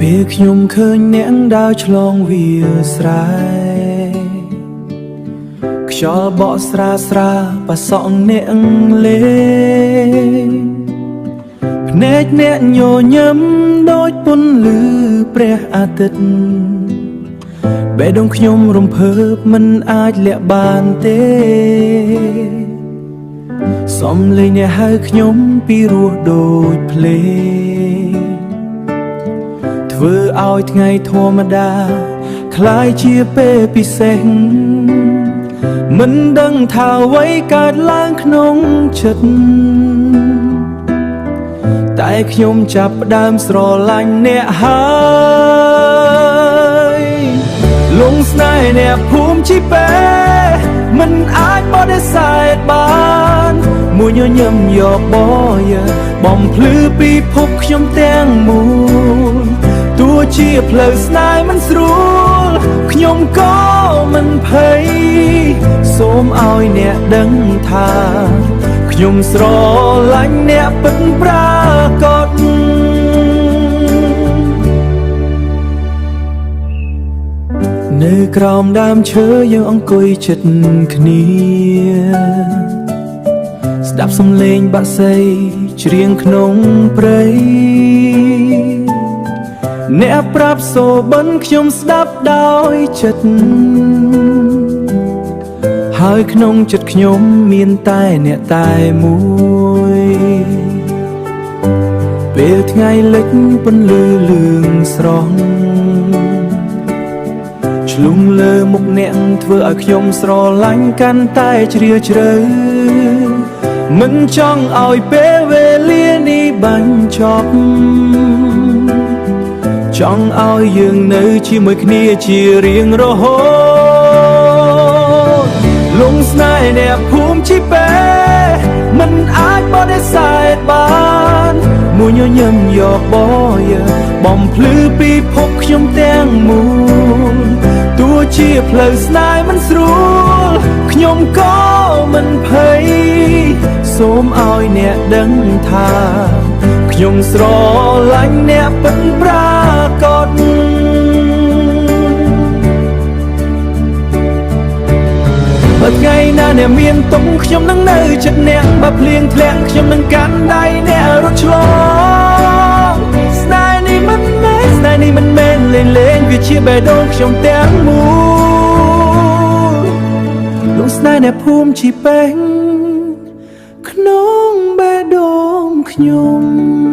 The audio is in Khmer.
ពេលខ្ញុំឃើញអ្នកដើរឆ្លងវាលស្រែខ្យល់បក់ស្រាស្រាប៉សក់អ្នកលេងភ្នែកអ្នកញញឹមដូចពន្លឺព្រះអាទិត្យបេះដូងខ្ញុំរំភើបមិនអាចលាក់បានទេសំឡេងអ្នកហៅខ្ញុំពីរោះដូចភ្លេងធ្វើឲ្យថ្ងៃធម្មតាคล้ายជាពេលពិសេសមិនដឹងថាអ្វីកើតឡើងក្នុងចិត្តតែខ្ញុំចាប់ផ្ដើមស្រឡាញ់អ្នកហើយលងស្នេហ៍អ្នកភូមិជីពេមិនអាចបដិសេធបានមួយញញឹមយកបយបំភ្លឺពីភពខ្ញុំទាំងមូលទោះជាផ្លូវស្នេហ៍មិនស្រួលខ្ញុំក៏មិនភ័យសូមឲ្យអ្នកដឹងថាខ្ញុំស្រឡាញ់អ្នកពិតប្រាកដនៅក្រោមដើមឈើយើងអង្គុយជិតគ្នាស្ដាប់សំឡេងបក្សីច្រៀងក្នុងព្រៃអ្នកប្រាប់សូបិនខ្ញុំស្ដាប់ដោយចិត្តហើយក្នុងចិត្តខ្ញុំមានតែអ្នកតែមួយពេលថ្ងៃលិចពន្លឺលឿងស្រស់ឆ្លុំលើមុខអ្នកធ្វើឲ្យខ្ញុំស្រឡាញ់កាន់តែជ្រាលជ្រៅមិនចង់ឲ្យពេលវេលានេះបាញ់ចប់ចង់ឲ្យយើងនៅជាមួយគ្នាជារៀងរហូតលងស្នេហ៍អ្នកភូមិជីពេមិនអាចបដិសេធបានមួយញញឹមយកបយបំភ្លឺពីភពខ្ញុំទាំងមូលទោះជាផ្លូវស្នេហ៍មិនស្រួលខ្ញុំក៏មិនភ័យសូមឲ្យអ្នកដឹងថាខ្ញុំស្រឡាញ់អ្នកពិតប្រាកដបើថ្ងៃណាអ្នកមានទុំខ្ញុំនឹងនៅចិត្តអ្នកបើភ្លៀងធ្លាក់ខ្ញុំនឹងកាន់ដៃអ្នករត់ឆ្លងស្នេហ៍នេះមិនមែនលេងវាជាបេះដូងខ្ញុំទាំងមូលលងស្នេហ៍អ្នកភូមិជីពេងក្នុងបេះដូងខ្ញុំ